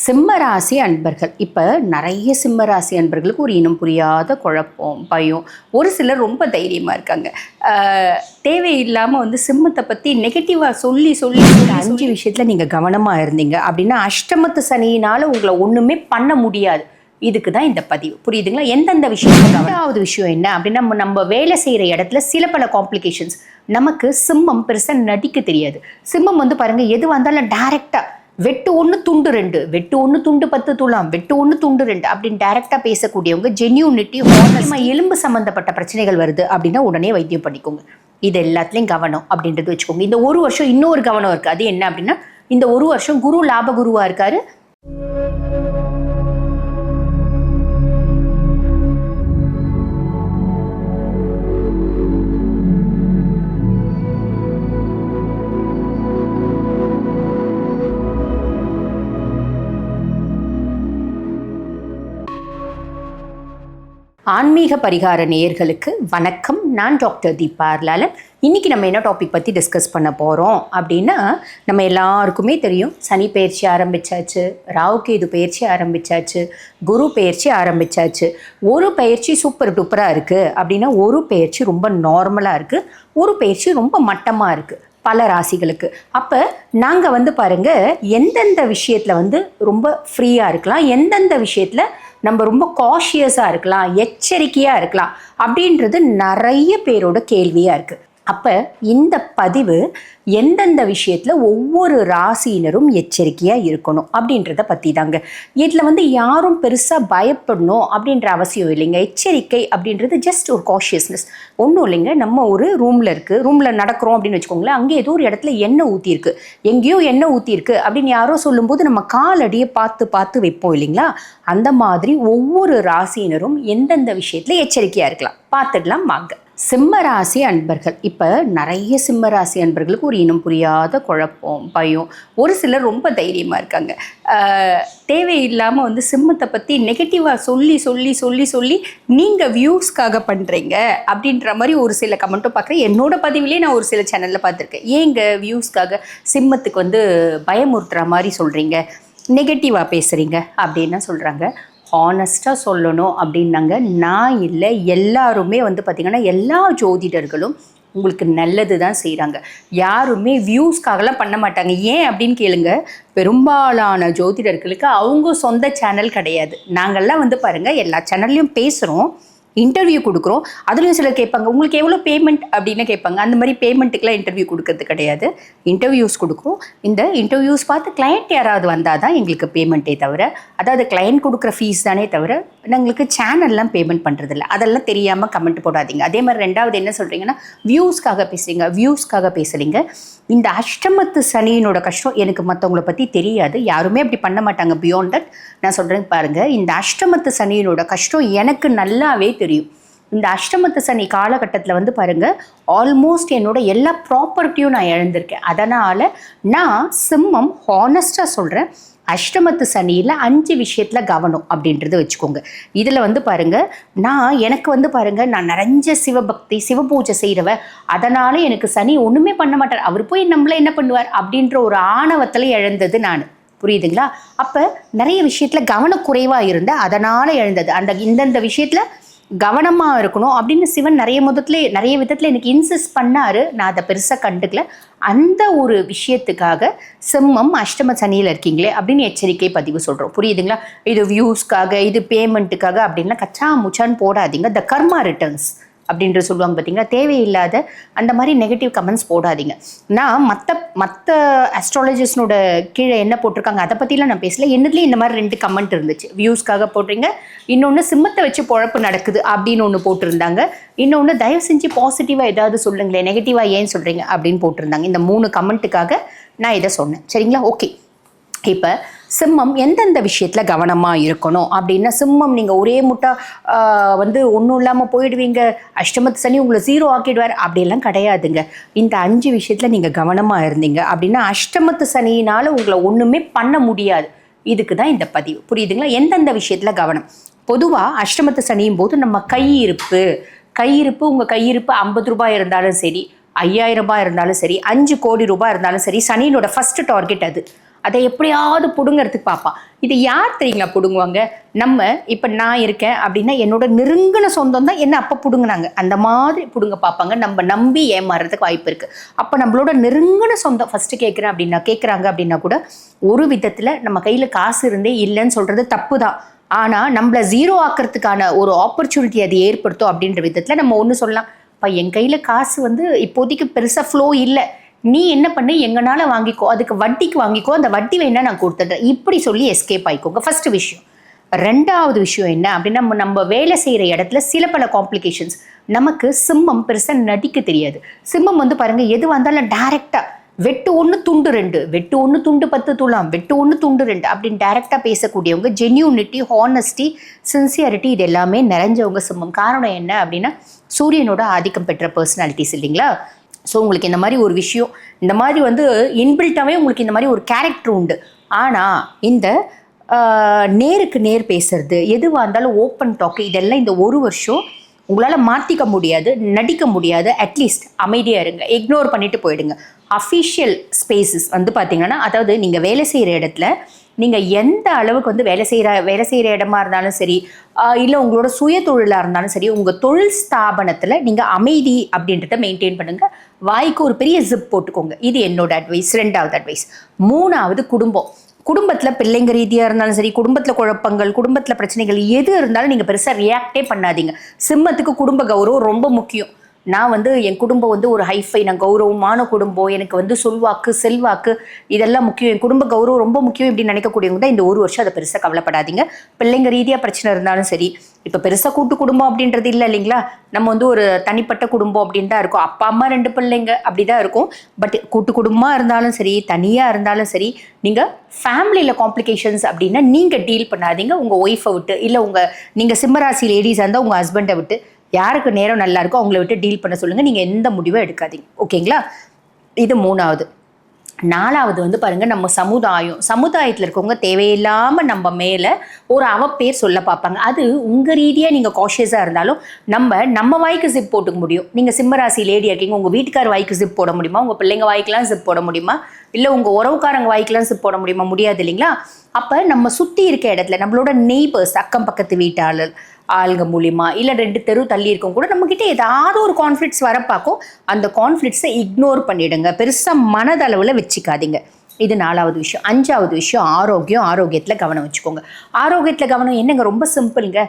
சிம்மராசி அன்பர்கள் இப்போ நிறைய சிம்மராசி அன்பர்களுக்கு ஒரு இனம் புரியாத குழப்பம் பயம். ஒரு சிலர் ரொம்ப தைரியமாக இருக்காங்க. தேவையில்லாமல் சிம்மத்தை பற்றி நெகட்டிவாக சொல்லி சொல்லி ஒரு 5 விஷயத்தில் நீங்கள் கவனமாக இருந்தீங்க அப்படின்னா அஷ்டமத்து சனியினால் உங்களை ஒன்றுமே பண்ண முடியாது. இதுக்கு தான் இந்த பதிவு, புரியுதுங்களா? எந்தெந்த விஷயம். ரெண்டாவது விஷயம் என்ன அப்படின்னா, நம்ம வேலை செய்கிற இடத்துல சில பல காம்ப்ளிகேஷன்ஸ். நமக்கு சிம்மம் பெருசாக நடிக்க தெரியாது. சிம்மம் பாருங்கள், எது வந்தாலும் டைரெக்டாக வெட்டு 1 துண்டு 2, வெட்டு 1 துண்டு 10 துலாம், வெட்டு 1 துண்டு 2 அப்படின்னு டைரெக்டாக பேசக்கூடியவங்க. ஜென்யூனிட்டி, எலும்பு சம்மந்தப்பட்ட பிரச்சனைகள் வருது அப்படின்னா உடனே வைத்தியம் பண்ணிக்கோங்க. இது எல்லாத்துலேயும் கவனம் அப்படின்றது வச்சுக்கோங்க. இந்த ஒரு வருஷம் இன்னொரு கவனம் இருக்குது. அது என்ன அப்படின்னா, இந்த ஒரு வருஷம் குரு லாப குருவாக இருக்காரு. ஆன்மீக பரிகார நேயர்களுக்கு வணக்கம். நான் டாக்டர் தீபா லாலன். இன்றைக்கி நம்ம என்ன டாபிக் பற்றி டிஸ்கஸ் பண்ண போகிறோம் அப்படின்னா, நம்ம எல்லாருக்குமே தெரியும், சனி பயிற்சி ஆரம்பித்தாச்சு, ராகுகேது பயிற்சி ஆரம்பித்தாச்சு, குரு பயிற்சி ஆரம்பித்தாச்சு. ஒரு பயிற்சி சூப்பர் டூப்பராக இருக்குது அப்படின்னா, ஒரு பயிற்சி ரொம்ப நார்மலாக இருக்குது, ஒரு பயிற்சி ரொம்ப மட்டமாக இருக்குது பல ராசிகளுக்கு. அப்போ நாங்கள் பாருங்கள், எந்தெந்த விஷயத்தில் ரொம்ப ஃப்ரீயாக இருக்கலாம், எந்தெந்த விஷயத்தில் நம்ம ரொம்ப காஷியஸாக இருக்கலாம், எச்சரிக்கையாக இருக்கலாம் அப்படின்றது நிறைய பேரோட கேள்வியாக இருக்குது. அப்போ இந்த பதிவு எந்தெந்த விஷயத்தில் ஒவ்வொரு ராசியினரும் எச்சரிக்கையாக இருக்கணும் அப்படின்றத பற்றி தாங்க. இதில் யாரும் பெருசாக பயப்படணும் அப்படின்ற அவசியம் இல்லைங்க. எச்சரிக்கை அப்படின்றது ஜஸ்ட் ஒரு காஷியஸ்னஸ், ஒன்றும் இல்லைங்க. நம்ம ஒரு ரூமில் நடக்கிறோம் அப்படின்னு வச்சுக்கோங்களேன். அங்கே ஏதோ ஒரு இடத்துல எண்ணெய் ஊற்றிருக்கு, எங்கேயோ எண்ணெய் ஊற்றிருக்கு அப்படின்னு யாரோ சொல்லும்போது நம்ம காலடியை பார்த்து வைப்போம் இல்லைங்களா? அந்த மாதிரி ஒவ்வொரு ராசியினரும் எந்தெந்த விஷயத்தில் எச்சரிக்கையாக இருக்கலாம் பார்த்துடலாம் வாங்க. சிம்மராசி அன்பர்கள் இப்போ நிறைய சிம்மராசி அன்பர்களுக்கு ஒரு இனம் புரியாத குழப்பம் பயம். ஒரு சிலர் ரொம்ப தைரியமாக இருக்காங்க. தேவையில்லாமல் சிம்மத்தை பற்றி நெகட்டிவாக சொல்லி சொல்லி சொல்லி சொல்லி நீங்கள் வியூஸ்க்காக பண்ணுறீங்க அப்படின்ற மாதிரி ஒரு சில கமெண்ட்டும் பார்க்குறேன். என்னோட பதிவிலே நான் ஒரு சில சேனலில் பார்த்துருக்கேன். ஏங்க வியூஸ்க்காக சிம்மத்துக்கு பயமுறுத்துகிற மாதிரி சொல்கிறீங்க, நெகட்டிவாக பேசுகிறீங்க அப்படின்னு சொல்கிறாங்க. ஹானஸ்ட்டாக சொல்லணும் அப்படின்னாங்க, நான் இல்லை, எல்லாருமே பார்த்திங்கன்னா எல்லா ஜோதிடர்களும் உங்களுக்கு நல்லது தான் செய்கிறாங்க. யாருமே வியூஸ்க்காகலாம் பண்ண மாட்டாங்க. ஏன் அப்படின்னு கேளுங்க. பெரும்பாலான ஜோதிடர்களுக்கு அவங்க சொந்த சேனல் கிடையாது. நாங்கள்லாம் பாருங்கள், எல்லா சேனல்லையும் பேசுகிறோம், இன்டர்வியூ கொடுக்குறோம். அதுலேயும் சிலர் கேட்பாங்க, உங்களுக்கு எவ்வளோ பேமெண்ட் அப்படின்னு கேட்பாங்க. அந்த மாதிரி பேமெண்ட்டுக்கெலாம் இன்டர்வியூ கொடுக்கறது கிடையாது. இன்டர்வியூஸ் கொடுக்குறோம். இந்த இன்டர்வியூஸ் பார்த்து கிளையண்ட் யாராவது வந்தால் தான் எங்களுக்கு பேமெண்ட்டே தவிர, அதாவது கிளையண்ட் கொடுக்குற ஃபீஸ் தானே தவிர எங்களுக்கு சேனல்லாம் பேமெண்ட் பண்ணுறதில்ல. அதெல்லாம் தெரியாமல் கமெண்ட் போடாதீங்க. அதே மாதிரி ரெண்டாவது என்ன சொல்கிறீங்கன்னா, வியூஸ்க்காக பேசுகிறீங்க. இந்த அஷ்டமத்து சனியினோட கஷ்டம் எனக்கு மற்றவங்கள பற்றி தெரியாது, யாருமே அப்படி பண்ண மாட்டாங்க. பியாண்ட் தட் நான் சொல்கிறேன் பாருங்கள், இந்த அஷ்டமத்து சனியினோட கஷ்டம் எனக்கு நல்லாவே தெரியும். இந்த அஷ்டமத்து சனி காலகட்டத்தில் பாருங்கள், ஆல்மோஸ்ட் என்னோட எல்லா ப்ராப்பர்ட்டியும் நான் இழந்திருக்கேன். அதனால் நான் சிம்மம் ஹானஸ்ட்டாக சொல்கிறேன், அஷ்டமத்து சனியில் 5 விஷயத்தில் கவனம் அப்படின்றது வச்சுக்கோங்க. இதில் பாருங்கள், எனக்கு பாருங்கள், நான் நிறைஞ்ச சிவபக்தி சிவபூஜை செய்கிறவ, அதனால் எனக்கு சனி ஒன்றுமே பண்ண மாட்டார், அவர் போய் நம்மளை என்ன பண்ணுவார் அப்படின்ற ஒரு ஆணவத்தில் இழந்தது நான், புரியுதுங்களா? அப்போ நிறைய விஷயத்தில் கவனக்குறைவாக இருந்தேன், அதனால் இழந்தது. இந்தந்த விஷயத்தில் கவனமாக இருக்கணும் அப்படின்னு சிவன் நிறைய விதத்தில் எனக்கு இன்சிஸ்ட் பண்ணார். நான் அதை பெருசாக கண்டுக்கல. அந்த ஒரு விஷயத்துக்காக சிம்மம் அஷ்டம சனியில் இருக்கீங்களே அப்படின்னு எச்சரிக்கை பதிவு சொல்கிறோம், புரியுதுங்களா? இது வியூஸ்க்காக, இது பேமெண்ட்டுக்காக அப்படின்லாம் கச்சா முச்சான்னு போடாதீங்க. த கர்மா ரிட்டர்ன்ஸ் அப்படின்ற சொல்லுவாங்க பார்த்தீங்களா? தேவையில்லாத அந்த மாதிரி நெகட்டிவ் கமெண்ட்ஸ் போடாதீங்க. நான் மற்ற அஸ்ட்ராலஜிஸ்னோட கீழே என்ன போட்டிருக்காங்க அதை பற்றிலாம் நான் பேசல. என்னதுலேயும் இந்த மாதிரி 2 கமெண்ட் இருந்துச்சு. வியூஸ்க்காக போடுறீங்க, இன்னொன்று சிம்மத்தை வச்சு பொழப்பு நடக்குது அப்படின்னு ஒன்று போட்டிருந்தாங்க, இன்னொன்று தயவு செஞ்சு பாசிட்டிவாக ஏதாவது சொல்லுங்களேன், நெகட்டிவாக ஏன் சொல்கிறீங்க அப்படின்னு போட்டிருந்தாங்க. இந்த 3 கமெண்ட்டுக்காக நான் இதை சொன்னேன், சரிங்களா? ஓகே. இப்போ சிம்மம் எந்தெந்த விஷயத்தில் கவனமாக இருக்கணும் அப்படின்னா, சிம்மம் நீங்கள் ஒரே முட்டா ஒன்றும் இல்லாமல் போயிடுவீங்க, அஷ்டமத்து சனி உங்களை 0 ஆக்கிடுவார் அப்படிலாம் கிடையாதுங்க. இந்த 5 விஷயத்தில் நீங்கள் கவனமாக இருந்தீங்க அப்படின்னா அஷ்டமத்து சனியினால் உங்களை ஒன்றுமே பண்ண முடியாது. இதுக்கு தான் இந்த பதிவு, புரியுதுங்களா? எந்தெந்த விஷயத்தில் கவனம். பொதுவாக அஷ்டமத்து சனியும் போது நம்ம கையிருப்பு உங்கள் கையிருப்பு 50 ரூபாய் இருந்தாலும் சரி, 5000 ரூபாய் இருந்தாலும் சரி, 5 கோடி ரூபாய் இருந்தாலும் சரி, சனியினோட ஃபஸ்ட்டு டார்கெட் அது. அதை எப்படியாவது பிடுங்கிறதுக்கு பார்ப்பான். இது யார் தெரியுங்களா பிடுங்குவாங்க? நம்ம இப்போ நான் இருக்கேன் அப்படின்னா என்னோட நெருங்கின சொந்தம் தான் என்ன அப்போ பிடுங்கினாங்க, அந்த மாதிரி பிடுங்க பார்ப்பாங்க. நம்ம நம்பி ஏமாறுறதுக்கு வாய்ப்பு இருக்குது. அப்போ நம்மளோட நெருங்கின சொந்தம் ஃபஸ்ட்டு கேட்குறாங்க அப்படின்னா கூட ஒரு விதத்தில் நம்ம கையில் காசு இருந்தே இல்லைன்னு சொல்கிறது தப்பு தான். ஆனால் நம்மளை ஜீரோ ஆக்கிறதுக்கான ஒரு ஆப்பர்ச்சுனிட்டி அது ஏற்படுத்தும் அப்படின்ற விதத்தில் நம்ம ஒன்று சொல்லலாம், இப்போ என் கையில் காசு வந்து இப்போதைக்கு பெருசாக ஃப்ளோ இல்லை, நீ என்ன பண்ணு எங்கனால வாங்கிக்கோ, அதுக்கு வட்டிக்கு வாங்கிக்கோ, அந்த வட்டி வேணா நான் கொடுத்துட்றேன், இப்படி சொல்லி எஸ்கேப் ஆகிக்கோங்க. ஃபர்ஸ்ட் விஷயம். ரெண்டாவது விஷயம் என்ன அப்படின்னா, நம்ம வேலை செய்கிற இடத்துல சில பல காம்ப்ளிகேஷன்ஸ். நமக்கு சிம்மம் பெருசாக நடிக்க தெரியாது. சிம்மம் வந்து பாருங்கள், எது வந்தாலும் டைரெக்டாக வெட்டு 1 துண்டு 2, வெட்டு 1 துண்டு 10 துலாம், வெட்டு 1 துண்டு 2 அப்படின்னு டைரெக்டாக பேசக்கூடியவங்க. ஜென்யூனிட்டி, ஹானஸ்டி, சின்சியாரிட்டி இது எல்லாமே நிறைஞ்சவங்க சிம்மம். காரணம் என்ன அப்படின்னா, சூரியனோட ஆதிக்கம் பெற்ற பர்சனாலிட்டிஸ் இல்லைங்களா? ஸோ உங்களுக்கு இந்த மாதிரி ஒரு விஷயம், இந்த மாதிரி வந்து இன்பில்ட்டாகவே உங்களுக்கு இந்த மாதிரி ஒரு கேரக்டர் உண்டு. ஆனால் இந்த நேருக்கு நேர் பேசுறது, எதுவாக இருந்தாலும் ஓப்பன் டாக், இதெல்லாம் இந்த ஒரு வருஷம் உங்களால் மாற்றிக்க முடியாது, நடிக்க முடியாது. அட்லீஸ்ட் அமைதியாக இருங்க, இக்னோர் பண்ணிட்டு போயிடுங்க. அஃபிஷியல் ஸ்பேசஸ் வந்து பார்த்தீங்கன்னா, அதாவது நீங்கள் வேலை செய்கிற இடத்துல நீங்கள் எந்த அளவுக்கு வந்து வேலை செய்கிற இடமா இருந்தாலும் சரி, இல்லை உங்களோட சுய தொழிலாக இருந்தாலும் சரி, உங்கள் தொழில் ஸ்தாபனத்தில் நீங்கள் அமைதி அப்படின்றத மெயின்டைன் பண்ணுங்கள். வாய்க்கு ஒரு பெரிய ஜிப் போட்டுக்கோங்க. இது என்னோட அட்வைஸ். ரெண்டாவது அட்வைஸ். மூணாவது, குடும்பத்தில் பிள்ளைங்க ரீதியாக இருந்தாலும் சரி, குடும்பத்தில் குழப்பங்கள், குடும்பத்தில் பிரச்சனைகள் எது இருந்தாலும் நீங்கள் பெருசாக ரியாக்டே பண்ணாதீங்க. சிம்மத்துக்கு குடும்ப கௌரவம் ரொம்ப முக்கியம். நான் வந்து என் குடும்பம் வந்து ஒரு ஹைஃபை, நான் கௌரவமான குடும்பம், எனக்கு வந்து சொல்வாக்கு செல்வாக்கு இதெல்லாம் முக்கியம், என் குடும்ப கௌரவம் ரொம்ப முக்கியம் இப்படின்னு நினைக்கக்கூடியவங்க தான் இந்த ஒரு வருஷம் அதை பெருசாக கவலைப்படாதீங்க. பிள்ளைங்க ரீதியாக பிரச்சனை இருந்தாலும் சரி, இப்போ பெருசாக கூட்டு குடும்பம் அப்படின்றது இல்லை இல்லைங்களா? நம்ம வந்து ஒரு தனிப்பட்ட குடும்பம் அப்படின்னு தான் இருக்கும். அப்பா அம்மா 2 பிள்ளைங்க அப்படி தான் இருக்கும். பட் கூட்டு குடும்பமாக இருந்தாலும் சரி, தனியாக இருந்தாலும் சரி, நீங்கள் ஃபேமிலியில் காம்ப்ளிகேஷன்ஸ் அப்படின்னா நீங்கள் டீல் பண்ணாதீங்க. உங்கள் ஒய்ஃபை விட்டு, இல்லை நீங்கள் சிம்மராசி லேடிஸாக இருந்தால் உங்கள் ஹஸ்பண்டை விட்டு, யாருக்கு நேரம் நல்லா இருக்கோ அவங்கள விட்டு டீல் பண்ண சொல்லுங்கள். நீங்கள் எந்த முடிவும் எடுக்காதீங்க. ஓகேங்களா? இது மூணாவது. நாலாவது வந்து பாருங்கள், நம்ம சமுதாயத்தில் இருக்கவங்க தேவையில்லாமல் நம்ம மேலே ஒரு அவப்பேர் சொல்ல பார்ப்பாங்க. அது உங்கள் ரீதியாக நீங்கள் காஷியஸாக இருந்தாலும் நம்ம வாய்க்கு ஜிப் போட்டுக்க முடியும். நீங்கள் சிம்மராசி லேடியாக இருக்கீங்க, உங்கள் வீட்டுக்கார வாய்க்கு ஜிப் போட முடியுமா? உங்கள் பிள்ளைங்க வாய்க்கெலாம் ஜிப் போட முடியுமா? இல்லை உங்கள் உறவுக்காரங்க வாய்க்கெலாம் ஜிப் போட முடியுமா? முடியாது இல்லைங்களா? அப்போ நம்ம சுற்றி இருக்க இடத்துல நம்மளோட நெய்பர்ஸ், அக்கம் பக்கத்து வீட்டாளர் ஆளுங்க மூலிமா, இல்லை 2 தெரு தள்ளி இருக்கவங்க கூட நம்மக்கிட்ட ஏதாவது ஒரு கான்ஃப்ளிக்ட்ஸ் வரப்பாக்கும். அந்த கான்ஃப்ளிக்ட்ஸை இக்னோர் பண்ணிவிடுங்க, பெருசாக மனதளவில் வச்சுக்காதீங்க. இது 4வது விஷயம். 5வது விஷயம், ஆரோக்கியத்தில் கவனம் வச்சுக்கோங்க. ஆரோக்கியத்தில் கவனம் என்னங்க? ரொம்ப சிம்பிளுங்க.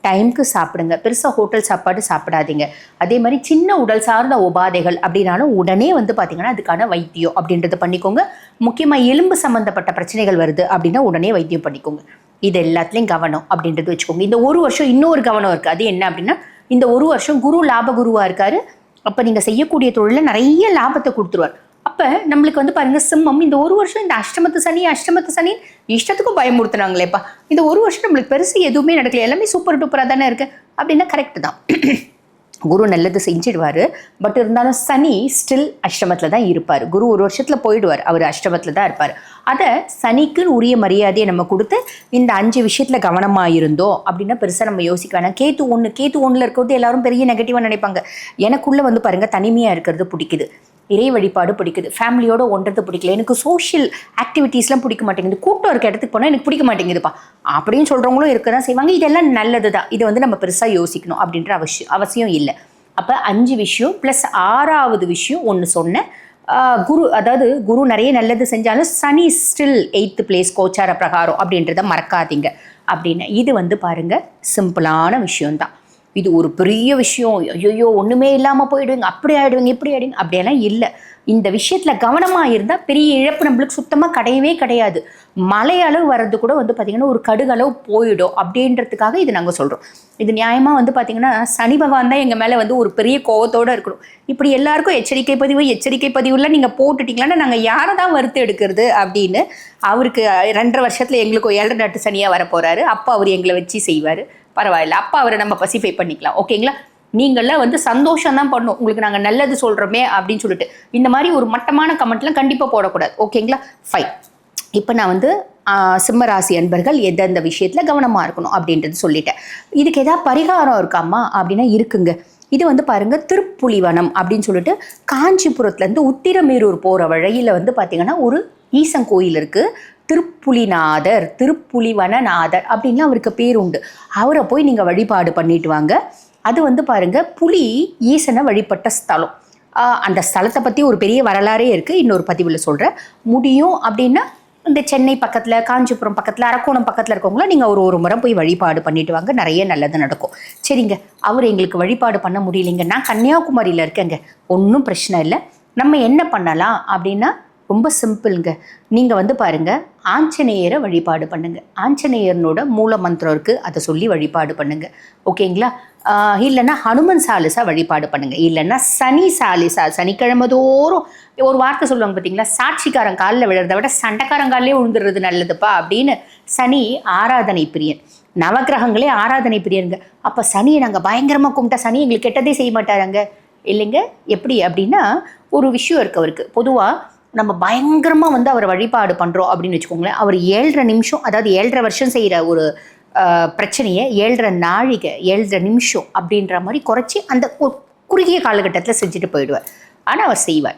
டைமுக்கு சாப்பிடுங்க. பெருசாக ஹோட்டல் சாப்பாடு சாப்பிடாதீங்க. அதே மாதிரி சின்ன உடல் சார்ந்த உபாதைகள் அப்படின்னாலும் உடனே வந்து பார்த்திங்கன்னா அதுக்கான வைத்தியம் அப்படின்றத பண்ணிக்கோங்க. முக்கியமாக எலும்பு சம்மந்தப்பட்ட பிரச்சனைகள் வருது அப்படின்னா உடனே வைத்தியம் பண்ணிக்கோங்க. இது எல்லாத்துலேயும் கவனம் அப்படின்றது வச்சுக்கோங்க. இந்த ஒரு வருஷம் இன்னொரு கவனம் இருக்குது. அது என்ன அப்படின்னா, இந்த ஒரு வருஷம் குரு லாபகுருவாக இருக்காரு. அப்போ நீங்கள் செய்யக்கூடிய தொழிலில் நிறைய லாபத்தை கொடுத்துருவார். அப்போ நம்மளுக்கு வந்து பாருங்கள், சிம்மம் இந்த ஒரு வருஷம் இந்த அஷ்டமத்து சனி இஷ்டத்துக்கும் பயமுறுத்துனாங்களேப்பா, இந்த ஒரு வருஷம் நம்மளுக்கு பெருசு எதுவுமே நடக்கல, எல்லாமே சூப்பர் டூப்பராக தானே இருக்குது அப்படின்னா கரெக்டு தான். குரு நல்லது செஞ்சிடுவார். பட் இருந்தாலும் சனி ஸ்டில் அஷ்டமத்தில் தான் இருப்பார். குரு ஒரு வருஷத்தில் போயிடுவார், அவர் அஷ்டமத்தில் தான் இருப்பார். அதை சனிக்குன்னு உரிய மரியாதையை நம்ம கொடுத்து இந்த 5 விஷயத்தில் கவனமாக இருந்தோம் அப்படின்னா பெருசாக நம்ம யோசிக்க வேணாம். கேத்து 1 இருக்கிறது எல்லாரும் பெரிய நெகட்டிவாக நினைப்பாங்க. எனக்குள்ளே வந்து பாருங்கள், தனிமையாக இருக்கிறது பிடிக்குது, இறை வழிபாடு பிடிக்குது, ஃபேமிலியோட ஒன்றது பிடிக்கல, எனக்கு சோஷியல் ஆக்டிவிட்டீஸ்லாம் பிடிக்க மாட்டேங்குது, கூட்டம் இருக்க இடத்துக்கு போனால் எனக்கு பிடிக்க மாட்டேங்குதுப்பா அப்படின்னு சொல்கிறவங்களும் இருக்க தான் செய்வாங்க. இதெல்லாம் நல்லது தான். இதை வந்து நம்ம பெருசாக யோசிக்கணும் அப்படின்ற அவசியம் இல்லை. அப்போ 5 விஷயம் ப்ளஸ் 6வது விஷயம் ஒன்று சொன்னேன். குரு நிறைய நல்லது செஞ்சாலும் சனி ஸ்டில் 8th பிளேஸ் கோச்சார பிரகாரம் அப்படின்றத மறக்காதீங்க அப்படின்னு. இது வந்து பாருங்கள், சிம்பிளான விஷயம்தான். இது ஒரு பெரிய விஷயம், ஐயோ ஒன்றுமே இல்லாமல் போயிடுவீங்க, அப்படி ஆகிடுவீங்க, இப்படி ஆகிடுவீங்க அப்படியெல்லாம் இல்லை. இந்த விஷயத்தில் கவனமாக இருந்தால் பெரிய இழப்பு நம்மளுக்கு சுத்தமாக கிடையாது. மழையளவு வர்றது கூட வந்து பார்த்திங்கன்னா ஒரு கடுகளவு போயிடும் அப்படின்றதுக்காக இது நாங்கள் சொல்கிறோம். இது நியாயமாக வந்து பார்த்திங்கன்னா சனி பகவான் தான் எங்கள் மேலே வந்து ஒரு பெரிய கோவத்தோடு இருக்கணும். இப்படி எல்லாருக்கும் எச்சரிக்கை பதிவுலாம் நீங்கள் போட்டுட்டிங்களான்னா நாங்கள் யாரை தான் வறுத்து எடுக்கிறது அப்படின்னு. அவருக்கு 2.5 வருஷத்தில் எங்களுக்கு 7 நட்டு சனியாக வர போகிறாரு. அப்போ அவர் எங்களை வச்சு செய்வார். பரவாயில்ல, அப்போ அவரை நம்ம பசிஃபை பண்ணிக்கலாம். ஓகேங்களா? நீங்கள்லாம் வந்து சந்தோஷம் தான் பண்ணணும், உங்களுக்கு நாங்கள் நல்லது சொல்கிறோமே அப்படின்னு சொல்லிட்டு இந்த மாதிரி ஒரு மட்டமான கமெண்ட்லாம் கண்டிப்பாக போடக்கூடாது. ஓகேங்களா? ஃபைன். இப்போ நான் வந்து சிம்மராசி அன்பர்கள் எந்தெந்த விஷயத்தில் கவனமாக இருக்கணும் அப்படின்றது சொல்லிட்டேன். இதுக்கு எதாவது பரிகாரம் இருக்காமா அப்படின்னா இருக்குங்க. இது வந்து பாருங்கள், திருப்புலிவனம் அப்படின்னு சொல்லிட்டு காஞ்சிபுரத்துலேருந்து உத்திரமேரூர் போகிற வழியில் வந்து பார்த்திங்கன்னா ஒரு ஈசன் கோயில் இருக்குது, திருப்புலிநாதர், திருப்புலிவனநாதர் அப்படின்லாம் அவருக்கு பேர் உண்டு. அவரை போய் நீங்கள் வழிபாடு பண்ணிட்டு வாங்க. அது வந்து பாருங்கள், புலி ஈசனை வழிபட்ட ஸ்தலம். அந்த ஸ்தலத்தை பற்றி ஒரு பெரிய வரலாறே இருக்குது, இன்னொரு பதிவில் சொல்கிறேன். முடியும் அப்படின்னா இந்த சென்னை பக்கத்தில், காஞ்சிபுரம் பக்கத்தில், அரக்கோணம் பக்கத்தில் இருக்கவங்கள நீங்கள் ஒரு முறை போய் வழிபாடு பண்ணிட்டு வாங்க, நிறைய நல்லது நடக்கும். சரிங்க, அவர் எங்களுக்கு வழிபாடு பண்ண முடியலைங்க, நான் கன்னியாகுமரியில் இருக்கேங்க, ஒன்றும் பிரச்சனை இல்லை. நம்ம என்ன பண்ணலாம் அப்படின்னா ரொம்ப சிம்பிளுங்க. நீங்கள் வந்து பாருங்கள், ஆஞ்சநேயரை வழிபாடு பண்ணுங்கள். ஆஞ்சநேயர்னோட மூல மந்திரம் இருக்குது, அதை சொல்லி வழிபாடு பண்ணுங்கள். ஓகேங்களா? இல்லைன்னா ஹனுமன் சாலிசா வழிபாடு பண்ணுங்கள். இல்லைன்னா சனி சாலிசா, சனிக்கிழமை தோறும் ஒரு வார்த்தை சொல்லுவாங்க பார்த்தீங்களா, சாட்சிக்காரன் காலில் விழுறதை விட சண்டைக்காரங்காலே விழுந்துடுறது நல்லதுப்பா அப்படின்னு. சனி ஆராதனை பிரியன், நவகிரகங்களே ஆராதனை பிரியனுங்க. அப்போ சனியை நாங்கள் பயங்கரமாக கும்பிட்டா சனி எங்களுக்கு கெட்டதே செய்ய மாட்டாராங்க. இல்லைங்க, எப்படி அப்படின்னா ஒரு விஷயம் இருக்குது அவருக்கு. பொதுவாக நம்ம பயங்கரமாக வந்து அவரை வழிபாடு பண்ணுறோம் அப்படின்னு வச்சுக்கோங்களேன், அவர் 7.5 நிமிஷம், அதாவது 7.5 வருஷம் செய்கிற ஒரு பிரச்சனையை 7.5 நாழிகை 7.5 நிமிஷம் அப்படின்ற மாதிரி குறைச்சி அந்த குறுகிய காலகட்டத்தில் செஞ்சுட்டு போயிடுவார். ஆனால் அவர் செய்வார்.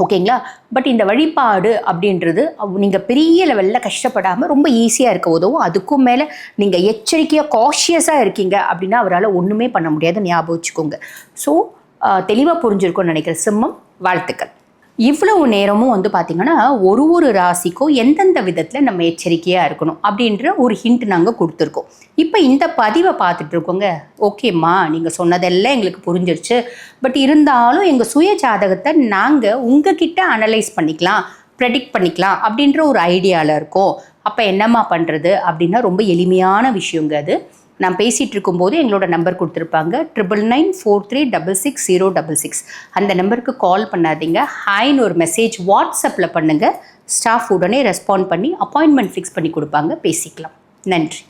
ஓகேங்களா? பட் இந்த வழிபாடு அப்படின்றது நீங்கள் பெரிய லெவலில் கஷ்டப்படாமல் ரொம்ப ஈஸியாக இருக்க உதவும். அதுக்கும் மேலே நீங்கள் எச்சரிக்கையாக காஷியஸாக இருக்கீங்க அப்படின்னா அவரால் ஒன்றுமே பண்ண முடியாது, ஞாபகம் வச்சுக்கோங்க. ஸோ தெளிவாக புரிஞ்சிருக்கும்னு நினைக்கிறேன். சிம்மம், வாழ்த்துக்கள். இவ்வளவு நேரமும் வந்து பார்த்திங்கன்னா ஒரு ராசிக்கும் எந்தெந்த விதத்தில் நம்ம எச்சரிக்கையாக இருக்கணும் அப்படின்ற ஒரு ஹிண்ட் நாங்கள் கொடுத்துருக்கோம். இப்போ இந்த பதிவை பார்த்துட்டு இருக்கோங்க. ஓகேம்மா, நீங்கள் சொன்னதெல்லாம் எங்களுக்கு புரிஞ்சிருச்சு, பட் இருந்தாலும் எங்கள் சுய ஜாதகத்தை நாங்கள் உங்ககிட்ட அனலைஸ் பண்ணிக்கலாம், ப்ரெடிக்ட் பண்ணிக்கலாம் அப்படின்ற ஒரு ஐடியாவில் இருக்கோம். அப்போ என்னம்மா பண்ணுறது அப்படின்னா ரொம்ப எளிமையான விஷயங்க அது. நான் பேசிகிட்டு இருக்கும்போது எங்களோட நம்பர் கொடுத்துருப்பாங்க, 9994366066. அந்த நம்பருக்கு கால் பண்ணாதீங்க, ஹாய்னு ஒரு மெசேஜ் வாட்ஸ்அப்பில் பண்ணுங்கள். ஸ்டாஃப் உடனே ரெஸ்பாண்ட் பண்ணி அப்பாயின்மெண்ட் ஃபிக்ஸ் பண்ணி கொடுப்பாங்க, பேசிக்கலாம். நன்றி.